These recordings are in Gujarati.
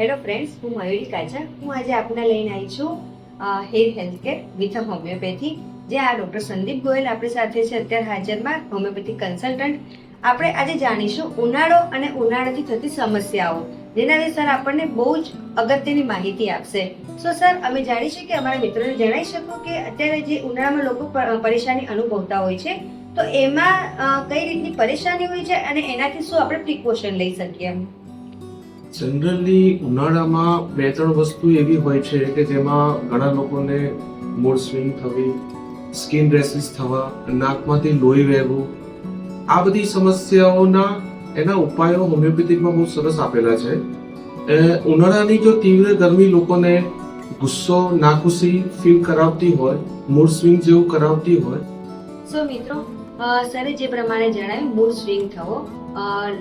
હેલો ફ્રેન્ડ્સ, હું મયુરી કાચા. હું આજે આપને લઈને આવી છું hair health care with homeopathy. જે આ ડૉક્ટર સંદીપ ગોયલ આપણી સાથે છે અત્યારે હાજરમાં, હોમિયોપેથિક કન્સલ્ટન્ટ. આપણે આજે જાણીશું ઉનાળો અને ઉનાળાથી થતી સમસ્યાઓ, જેના વિશે સર આપણને બહુ જ અગત્યની માહિતી આપશે. સો સર, અમે જાણીશું કે અમારા મિત્રોને જણાવી શકો કે અત્યારે જે ઉનાળામાં લોકો પરેશાની અનુભવતા હોય છે, તો એમાં કઈ રીતની પરેશાની હોય છે અને એનાથી શું આપણે પ્રિકોશન લઈ શકીએ? જનરલી ઉનાળામાં 2-3 વસ્તુ એવી હોય છે કે જેમાં ઘણા લોકોને મૂડ સ્વિંગ થવી, સ્કિન રેશિસ થવા, નાકમાંથી લોહી વહેવું, આ બધી સમસ્યાઓના એના ઉપાયો હોમિયોપેથિકમાં બહુ સરસ આપેલા છે. ઉનાળાની જો તીવ્ર ગરમી લોકોને ગુસ્સો, નાખુશી ફીલ કરાવતી હોય, મૂડ સ્વિંગ જેવું કરાવતી હોય. સો મિત્રો, સરે જે પ્રમાણે જણાવ્યું, મૂડ સ્વિંગ થવો,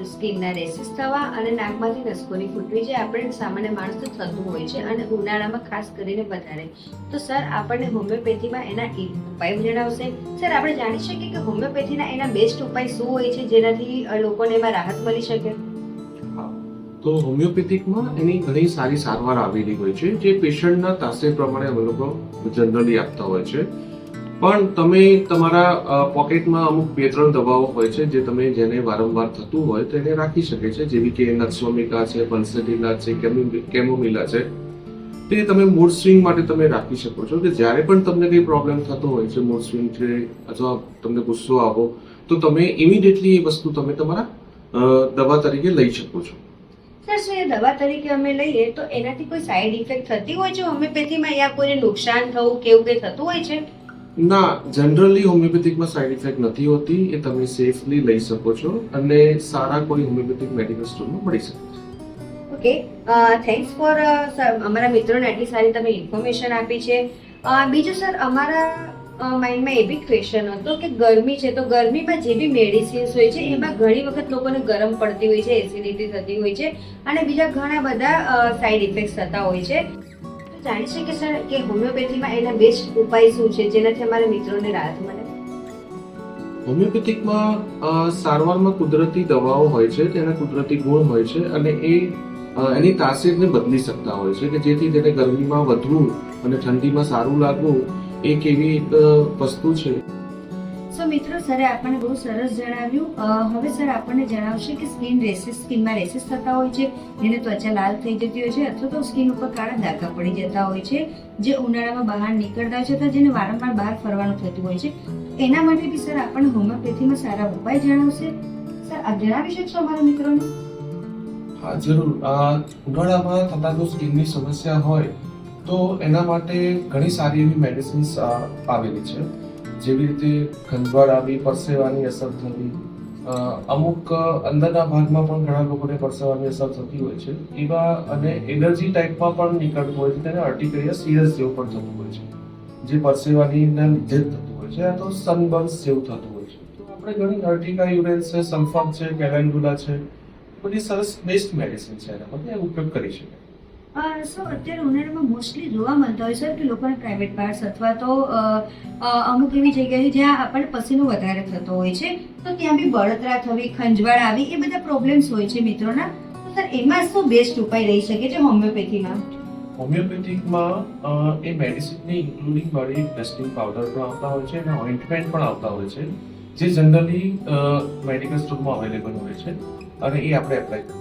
સ્કિનના રેસીસ થવા અને નાકમાંથી નસકોની ફૂટવી, જે આપણે સામાન્ય માણસ થતું હોય છે અને ઉનાળામાં ખાસ કરીને વધારે. તો સર આપણને હોમિયોપેથીમાં એના ઉપાય જણાવશે. સર, આપણે જાણી શકીએ કે હોમિયોપેથીના એના બેસ્ટ ઉપાય શું હોય છે જેનાથી લોકોને એમાં રાહત મળી શકે? તો હોમિયોપેથિકમાં એની ઘણી સારી સારવાર આવેલી હોય છે, જે પેશન્ટના તાસીર પ્રમાણે અમે લોકો જનરલી આપતા હોય છે. પણ તમે તમારા પોકેટમાં અમુક 2-3 દવાઓ હોય છે જે તમે જેને વારંવાર થતું હોય તો એને રાખી શકે છે, જેવી કે નક્સોમિકા છે, પલ્સેટિલા છે, કેમોમિલા છે. તે તમે મૂડ સ્વિંગ માટે તમે રાખી શકો છો કે જ્યારે પણ તમને કંઈ પ્રોબ્લેમ થતો હોય છે, મૂડ સ્વિંગ છે અથવા તમને ગુસ્સો આવો, તો તમે ઇમિડિયેટલી એ વસ્તુ તમે તમારા દવા તરીકે લઈ શકો છો. સર, શું એ દવા તરીકે અમે લઈએ તો એનાથી કોઈ સાઈડ ઇફેક્ટ થતી હોય છે હોમિયોપેથીમાં, યા કોઈને નુકસાન થવું કે એવું કંઈ થતું હોય છે? ના, જનરલી હોમિયોપેથિકમાં સાઇડ ઇફેક્ટ નથી હોતી. એ તમે સેફલી લઈ શકો છો અને સારા કોઈ હોમિયોપેથિક મેડિકલ સ્ટોરમાં મળી શકે છે. ઓકે, થેન્ક્સ ફોર અમારા મિત્રોને આટલી સારી તમે ઇન્ફોર્મેશન આપી છે. બીજું સર, અમારા માઇન્ડમાં એ બી ક્વેશ્ચન હતો કે ગરમી છે, તો ગરમીમાં જે બી મેડિસિન્સ હોય છે એમાં ઘણી વખત લોકોને ગરમ પડતી હોય છે, એસિડિટી થતી હોય છે અને બીજા ઘણા બધા સાઈડ ઇફેક્ટ્સ થતા હોય છે. જાણી શકીએ સર કે હોમિયોપેથીમાં એના બેસ્ટ ઉપાય શું છે જેનાથી અમારા મિત્રોને રાહત મળે? હોમિયોપેથિકમાં સારવારમાં કુદરતી દવાઓ હોય છે, તેના કુદરતી ગુણ હોય છે અને એ એની તાસીરને બદલી શકતા હોય છે કે જેથી તેને ગરમીમાં વધવું અને ઠંડીમાં સારું લાગવું, એક એવી એક વસ્તુ છે. સો મિત્રો, સરે આપણને બહુ સરસ જણાવ્યું. હવે સર આપણને જણાવશે કે સ્કિનમાં રેસીસ થતા હોય છે, જેને ત્વચા લાલ થઈ જતી હોય છે અથવા તો સ્કિન ઉપર કાળા ડાઘા પડી જતા હોય છે, જે ઉનાળામાં બહાર નીકળતા હોય છે અથવા જેને વારંવાર બહાર ફરવાનું થતું હોય છે, એના માટે બી સર આપણને હોમિયોપેથીમાં સારા ઉપાય જણાવશે. સર, આપ જણાવી શકશો અમારા મિત્રોને? હા, જરૂર. ઉનાળામાં થતા જો સ્કિનની સમસ્યા હોય તો એના માટે ઘણી સારી એવી મેડિસિન્સ આવેલી છે, જેવી રીતે ખંજવાળ આવી, પરસેવાની અસર થવી, અમુક અંદરના ભાગમાં પણ ઘણા લોકોને પરસેવાની અસર થતી હોય છે એવા, અને એલર્જી ટાઈપમાં પણ નીકળતું હોય છે, તેને અર્ટિકેરિયા સિરસ જેવું પણ થતું હોય છે, જે પરસેવાની લીધે જ થતું હોય છે, તો સનબર્ન્સ જેવું થતું હોય છે. તો આપણે ઘણી અર્ટિકા યુરેન છે, સલ્ફામ છે, કેલેન્ડુલા છે, બધી સરસ બેસ્ટ મેડિસિન છે, એના માટે ઉપયોગ કરી શકાય. સો અત્યારે ઉનાળામાં મોસ્ટલી જોવા મળતા હોય સર કે લોકોને પ્રાઇવેટ પાર્ટ્સ અથવા તો અમુક એવી જગ્યાએ જ્યાં આપણને પસીનો વધારે થતો હોય છે, તો ત્યાં બી બળતરા થવી, ખંજવાળ આવી, એ બધા પ્રોબ્લેમ્સ હોય છે મિત્રોના. તો સર, એમાં શું બેસ્ટ ઉપાય રહી શકે છે હોમિયોપેથીમાં? હોમિયોપેથિકમાં એ મેડિસિનની ઇન્ક્લુડિંગ બોડી ટેસ્ટિંગ પાવડર પણ આવતા હોય છે અને ઓઇન્ટમેન્ટ પણ આવતા હોય છે, જે જનરલી મેડિકલ સ્ટોરમાં અવેલેબલ હોય છે અને એ આપણે એપ્લાય કરીએ.